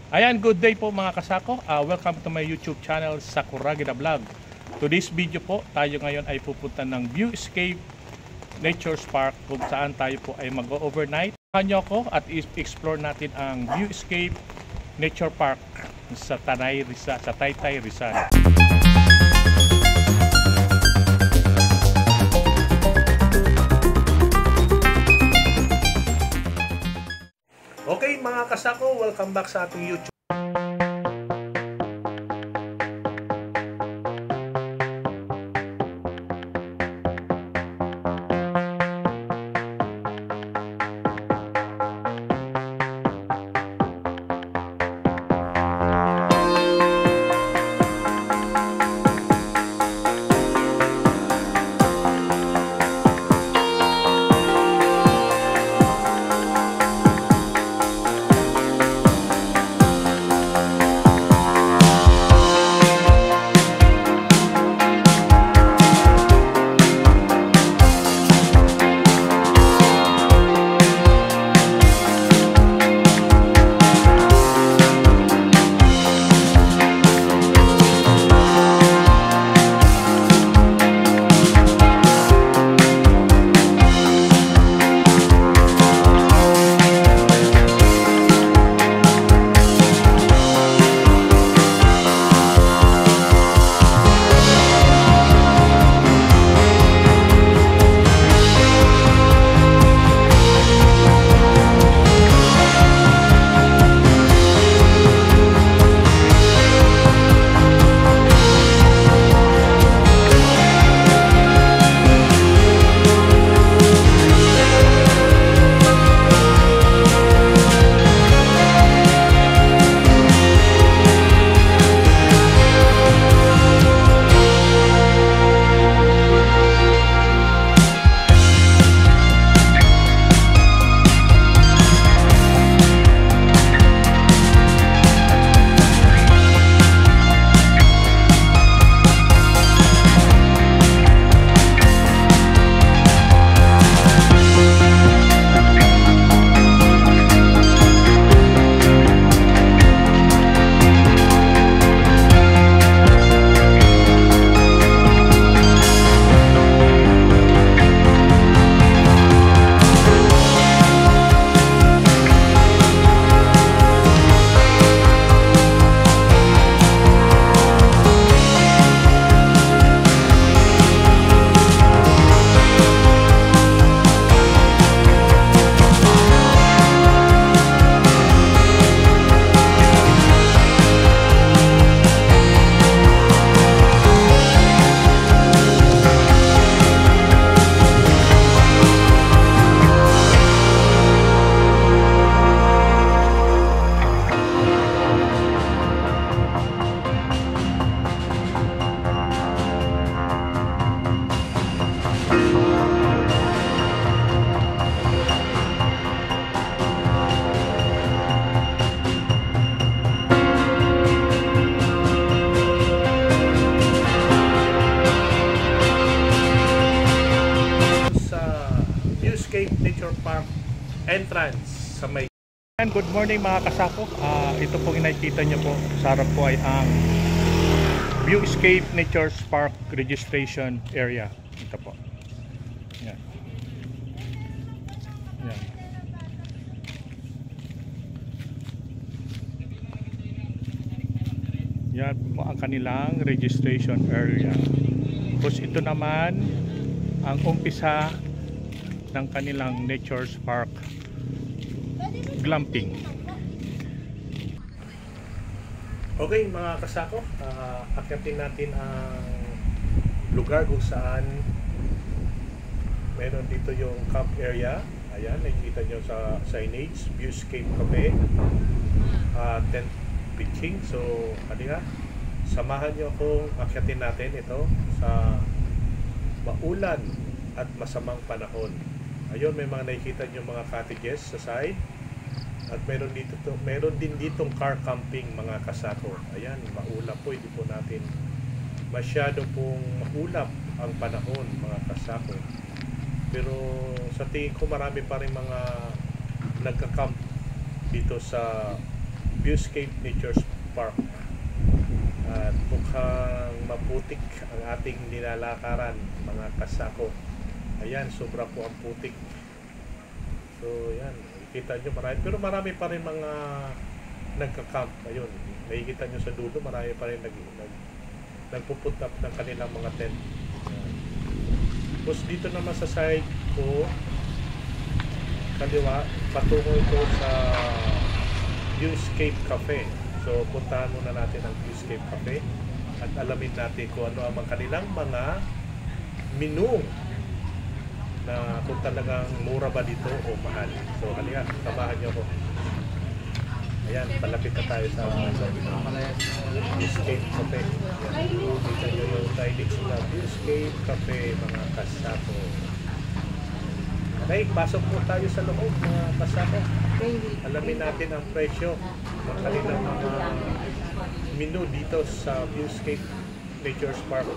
Ayan, good day po mga kasako. Welcome to my YouTube channel, Sakuragi the Vlog. Today's video po, tayo ngayon ay pupunta ng Viewscape Nature Park kung saan tayo po ay mag-overnight. Samahan nyo ako at explore natin ang Viewscape Nature Park sa Taytay, Rizal. Okay mga kasako, welcome back sa ating YouTube. Nature Park entrance sa may. And good morning mga kasako. Ito pong nakikita nyo po sa harap po ay ang Viewscape Nature Park registration area. Ito po. Yan. Yan. Yan po ang kanilang registration area. Tapos ito naman ang umpisa ng kanilang Nature Park glamping. Okay mga kasako, akyatin natin ang lugar kung saan meron dito yung camp area. Ayan, nakikita nyo sa signage, Viewscape Cafe, tent pitching. So, halika, samahan nyo akong akyatin natin ito sa maulan at masamang panahon. Ayun, may mga nakikita nyo mga cottages sa side. At meron din ditong car camping mga kasako. Ayan, maulap po, hindi po natin masyado pong maulap ang panahon mga kasako. Pero sa tingin ko marami pa rin mga nagka-camp dito sa Viewscape Nature Park. At mukhang maputik ang ating nilalakaran, mga kasako. Ayan, sobra po ang putik. So, yan. Kita nyo marami. Pero marami pa rin mga nagka-camp. Ayun. Nakikita nyo sa dulo, marami pa rin nagpuput up ng kanilang mga tent. Ayan. Tapos dito naman sa side ko, kaliwa, patungo ito sa Viewscape Cafe. So, puntahan muna natin ang Viewscape Cafe at alamin natin kung ano ang kanilang mga menu na kung talagang mura ba dito o mahal. So, halika, samahan nyo ko. Ayan, palapit na tayo sa Viewscape Cafe. Ayan, kita nyo yung signage na Viewscape Cafe, mga kasako. Okay, pasok po tayo sa loob, mga kasako. Alamin natin ang presyo ng kanilang mga menu dito sa Viewscape Nature Park.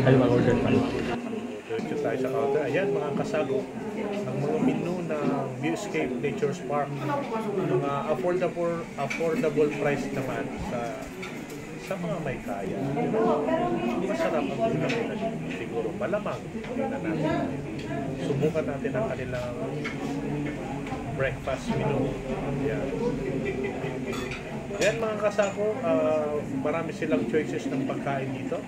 Ay, mag-order pa rin. Diretso tayo sa counter. Ayan, mga kasako, ang mga menu ng Viewscape Nature Park. Mga affordable price naman sa mga may kaya. Masarap ang ulam nila. Siguro malamang. Tingnan natin. Subukan natin ang kanilang breakfast menu. Yan. Yan, mga kasako, marami silang choices ng pagkain dito.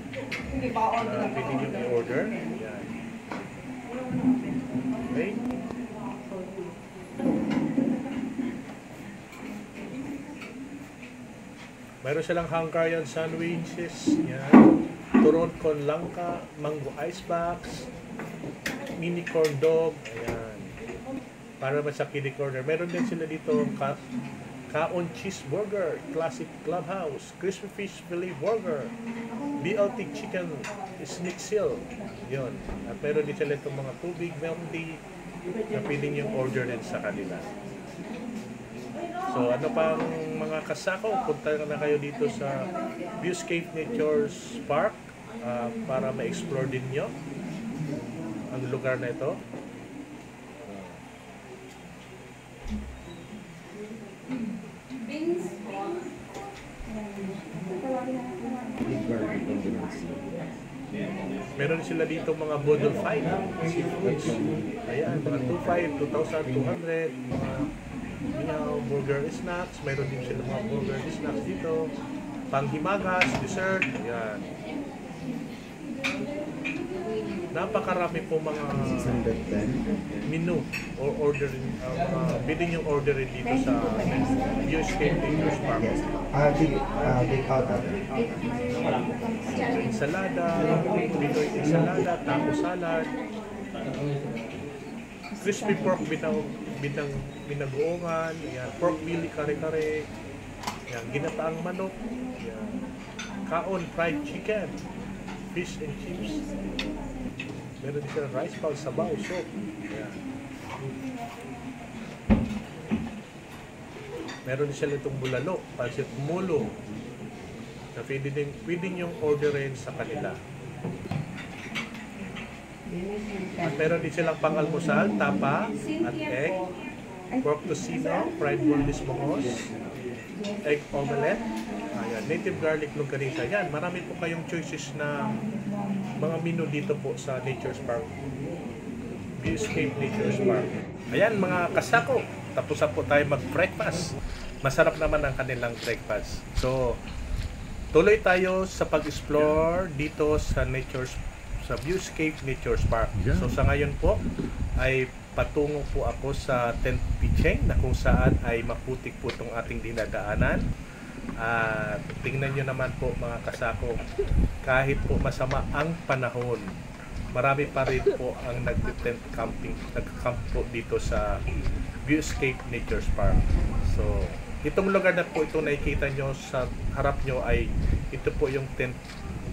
Pwede nyo i-order. Yan. Okay. Mayroon silang Hungarian sandwiches, yan. Turon con langka, mango ice box, mini corn dog, ayan. Para ba sa kiddie corner. Meron din sila dito kaon cheeseburger, classic clubhouse, crispy fish fillet burger, BLT chicken schnitzel, yun. At meron din sila itong mga tubig, milk tea, na pwedeng yung order din sa kanila. So ano pang mga kasako, punta na kayo dito sa Viewscape Nature Park para ma-explore din nyo ang lugar na ito. Meron sila dito mga bottle 5 seafoods. Ayan, mga 2,500, 2,200, mga burger snacks. Meron din sila mga burger snacks dito. Panghimagas, dessert. Ayan. Napakarami po mga menu or ordering, bidding yung orderin dito sa Viewscape Nature Park. Ensalada, Pinoy ensalada, taco salad, crispy pork binagoongan, yan, pork belly kare-kare, yan, ginataang manok, yan, kaon fried chicken, fish and chips. Meron din sila rice bowl, sabaw, soup. Yan. Meron din sila itong bulalo, pansit mulo. Na pwede yung orderin sa kanila. At meron din silang pang-almusal, tapa at egg, pork tocino, fried boneless bongos, egg omelette, ayan, native garlic longganisa. Yan, marami po kayong choices na mga menu dito po sa Nature's Park. Viewscape Nature's Park. Ayan, mga kasako, tapos na po tayo mag-breakfast. Masarap naman ang kanilang breakfast. So, tuloy tayo sa pag-explore dito sa Viewscape Nature's Park. So, sa ngayon po ay patungo po ako sa tent pitching na kung saan ay maputik po itong ating dinadaanan. At tingnan nyo naman po, mga kasako, kahit po masama ang panahon, marami pa rin po ang nag-tent camping, nag-camp po dito sa Viewscape Nature's Park. So, itong lugar na po ito nakikita nyo sa harap nyo ay ito po yung tent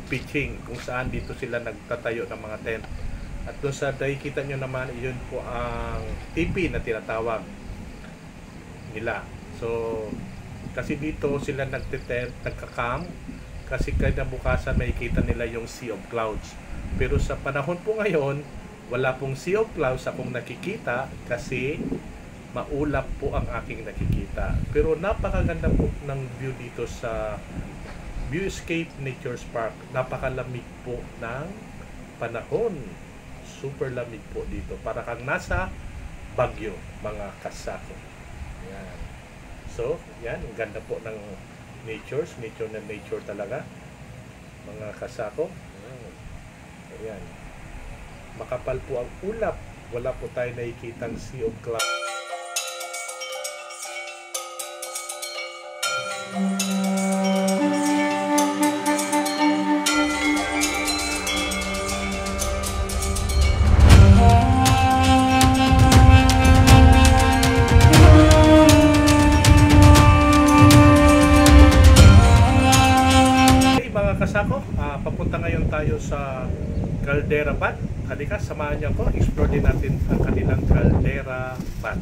pitching kung saan dito sila nagtatayo ng mga tent. At doon sa nakikita nyo naman, yun po ang tipi na tinatawag nila. So, kasi dito sila nagtitent, nagka-camp, kasi kinabukasan makikita nila yung Sea of Clouds. Pero sa panahon po ngayon, wala pong Sea of Clouds akong nakikita kasi maulap po ang aking nakikita. Pero napakaganda po ng view dito sa Viewscape Nature Park. Napakalamig po ng panahon. Super lamig po dito. Para kang nasa Baguio, mga kasako. Yan. So, yan. Ang ganda po ng nature na nature talaga. Mga kasako. Ayan. Makapal po ang ulap. Wala po tayo nakikitang sea of clouds. Kasako, papunta ngayon tayo sa Caldera Bath. Halika, samahan niyo ako. Explore din natin ang kanilang Caldera Bath.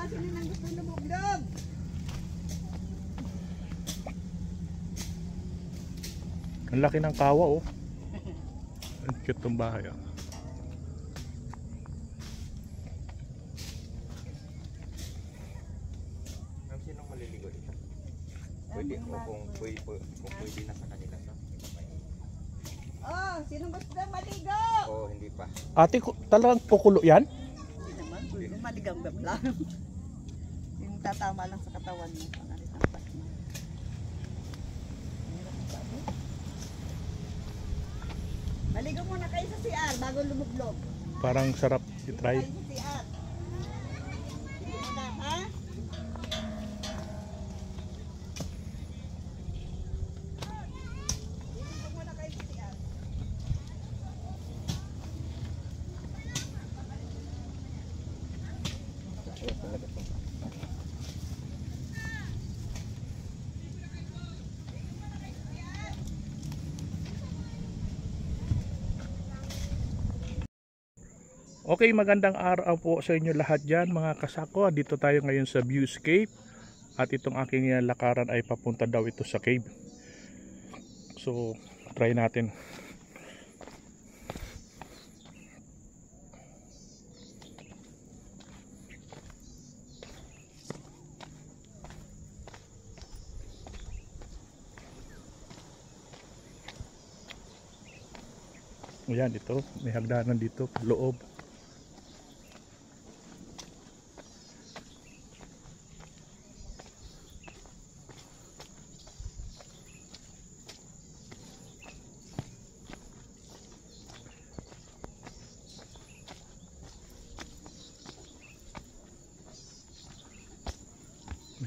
Sino nang gusto lumugdog? Ang laki ng kawa, oh. Ang cute ng bahay, oh. Sinong maliligo dito? Pwede o kung pwede na sa kanila to. Oh, sino gusto maligo? O hindi pa. Ate, talagang kukulo yan? Hindi naman, maligam-gam lang. Yung tatama lang sa katawan mo. Pangalit ang pat mo. Maligo muna kayo sa CR bago lumublog. Parang sarap i-try. Kayo sa CR. Hindi mo na, ha? Maligo muna kayo sa CR. Ayun talaga to. Okay, magandang araw po sa inyo lahat dyan mga kasako. Dito tayo ngayon sa Viewscape. At itong aking lakaran ay papunta daw ito sa cave. So, try natin. Ayan, ito. May hagdanan dito, loob.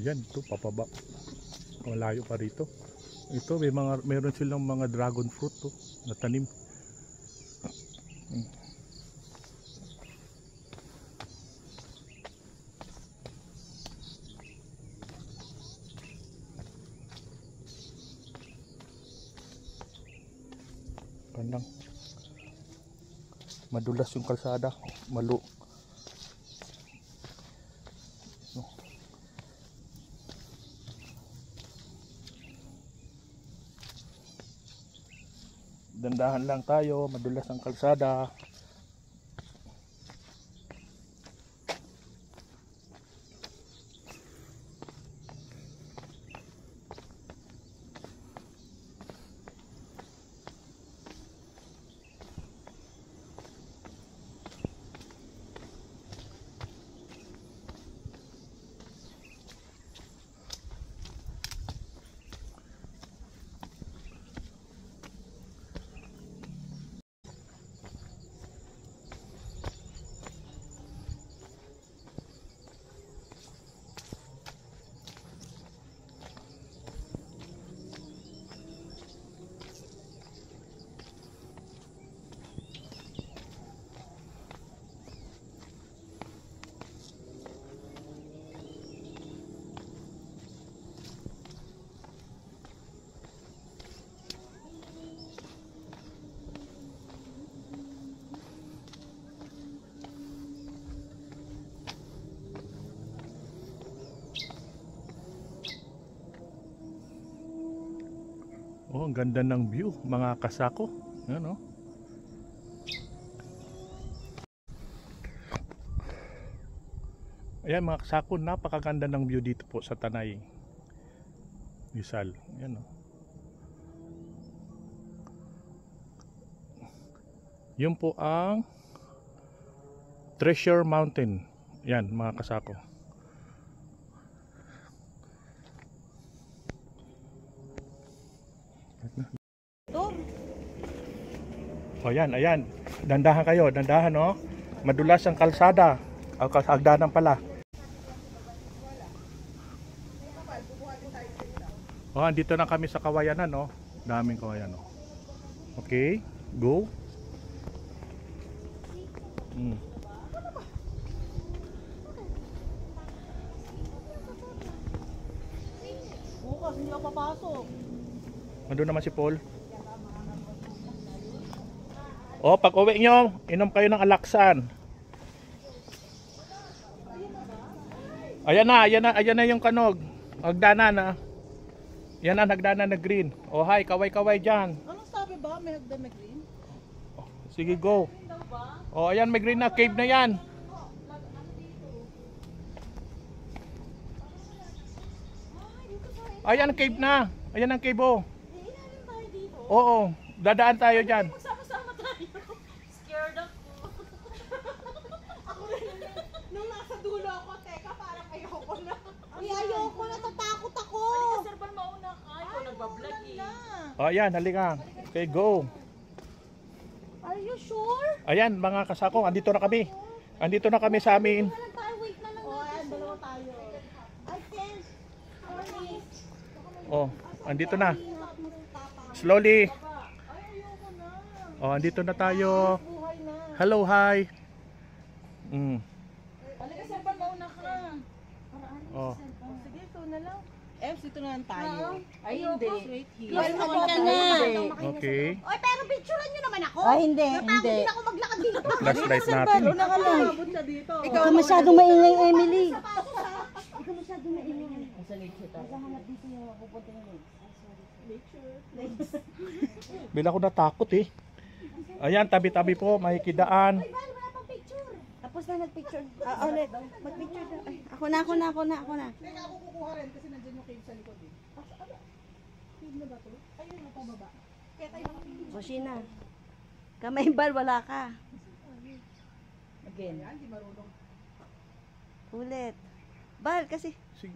Ayan, ito papaba. Malayo pa rito. Ito meron silang mga dragon fruit to, na tanim. Kanang madulas yung kalsada, malo. Dandahan lang tayo, madulas ang kalsada. Oh, ang ganda ng view, mga kasako. Yan, oh. Ayan mga kasako, napakaganda ng view dito po sa Tanay Rizal. Yan, oh. Yun po ang Treasure Mountain. Yan mga kasako. O yan, ayan. Dandahan kayo, dandahan, no? Madulas ang kalsada. O, hagdanan pala. O, andito na kami sa Kawayanan, no? Daming kawayan, no? Okay, go. Bukas, hindi ako papasok. Nandun naman si Paul. O, pag uwi nyo, inom kayo ng alaksan. Ayan na yung kanog. Hagdanan na. Yan ang hagdanan na green. O, hi, kaway-kaway dyan. Anong sabi ba? May hagdan na green? Sige, go. O, ayan, may green na. Cave na yan. Ayan, cave na. Ayan ang cave, oh. Oo, dadaan tayo dyan. Magsama-sama tayo. Scared ako. Ako rin. Nung nasa dulo ako, teka, parang ayoko na. Ay, ayoko na. Tatakot ako. Halika, sir, ban mauna ka. Ikaw nagbablog eh. O, ayan, halika. Okay, go. Are you sure? Ayan, mga kasako, andito na kami. Andito na kami sa amin. Wait na lang. Oh, ayan, dalawa tayo. I can't. Sorry. Oh, andito na. Slowly. Oh, andito na tayo. Hello, hi. Halika, sir, ban mauna ka. Oh. Sige, ito na lang. Dito na lang tayo. Ay, hindi. Well, ka na. Okay. Oy, pero picturean nyo naman ako. Ay, hindi. Natakot din ako maglakad dito. Flashlight natin. Una ka lang. Ikaw masyadong maingay, Emily. Ikaw masyadong maingay. Bila ko natakot eh. Ayan, tabi-tabi po, makikidaan. Tapos na nagpicture. Ulit. Magpicture na. Ay, ako na. Teka, ako kukuha rin kasi nandiyan yung cave sa likod eh. Cave na ba to? Ayun, napababa. Kaya tayo nakapili. O, Sheena. Kamay bal, wala ka. Again. Hindi marunong. Ulit. Bal, kasi. Sige.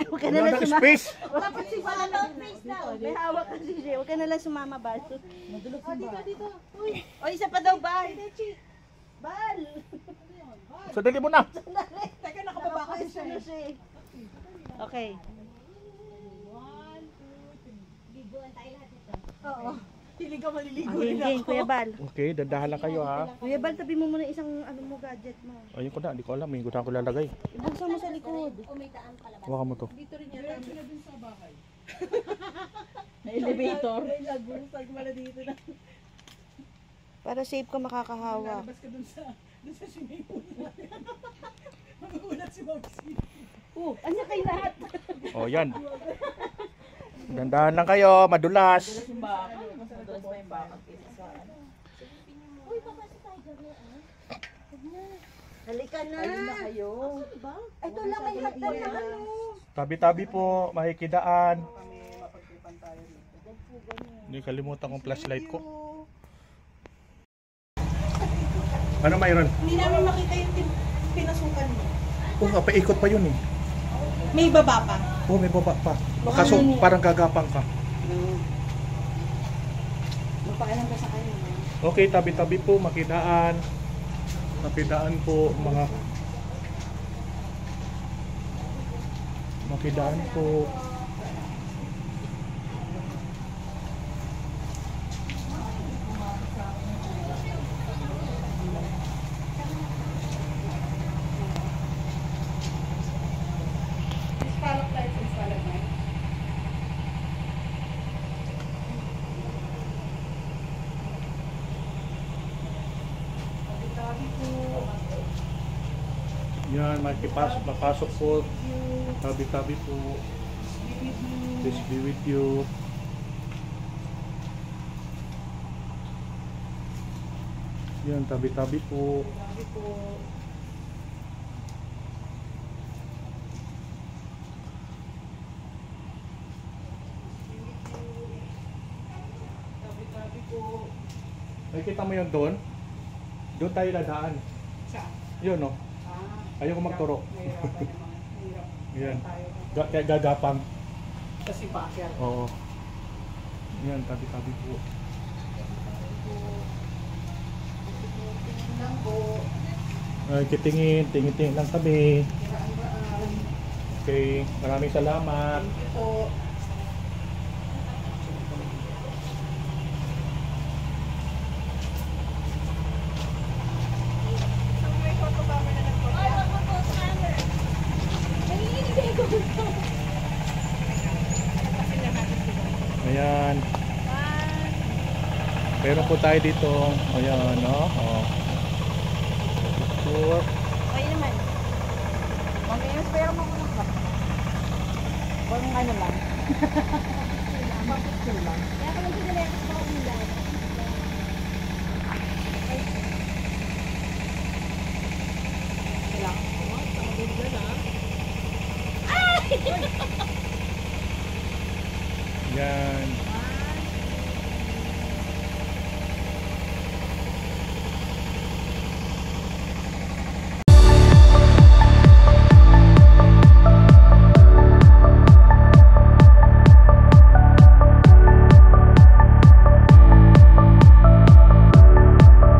Huwag ka na lang Wala na sumama. space. Dapat si Wala face daw. May hawak kasi siya. Huwag ka na lang sumama, Bal. Dito. Uy, O, isa pa daw, Bal. Bal. Sadali mo na. teka, nakababa kasi siya eh. siya eh. Okay. 1, 2, 3. Oo. Hindi ka maliligo rin Game, ako. Kuya Bal. Okay, dandahan lang kayo ha. Kuya Bal, tabi mo muna isang ano mo gadget mo. Ayun ko na, hindi ko alam. May gusto ko lalagay. Ibuksan mo sa likod. Hawakan mo to. Dito rin yata. Diretso na dun sa bahay. Na elevator. May nagbunsag mala dito na. Para safe ka makakahawa. Lalabas ka dun sa swimming pool natin. Magugulat si Mopsy. Anya kayo lahat? O, yan. Dandahan lang kayo, madulas. Halika na. Ayun na kayo. Ito lang may hagdan na ano. Tabi-tabi po, makikidaan. Hindi kalimutan kong flashlight ko. Ano mayroon? Hindi namin makita yung pinasukan mo. Oh, paikot pa yun eh. May baba pa. Oh, may baba pa. Kaso parang gagapang ka. Magpakailan ka sa kanya. Okay, tabi-tabi po, makidaan. Makidaan po, mga... Makidaan po. Yan, makipasok po. Tabi-tabi po. Please be with you. Yan, tabi-tabi po. Sabi po. Tabi-tabi po. Nakikita mo yun doon? Doon tayo dadaan. Saan? Yun, no? Ayoko magturo. Mahirapan naman. Mahirap. Yan. Tayo. Kaya gagapang. Kasi packer. Oo. Yan, tabi-tabi po. Tingin lang po. Ay, kitingin, tingin-tingin lang kami. Kiraan-raan. Okay, maraming salamat. Thank you po. May photo camera na nagpapalala. Ay, wag mo po, scanner. Nanginginig ko. Kasi na natin sila. Ayan. One. Meron po tayo dito. Ayan, no? Oh.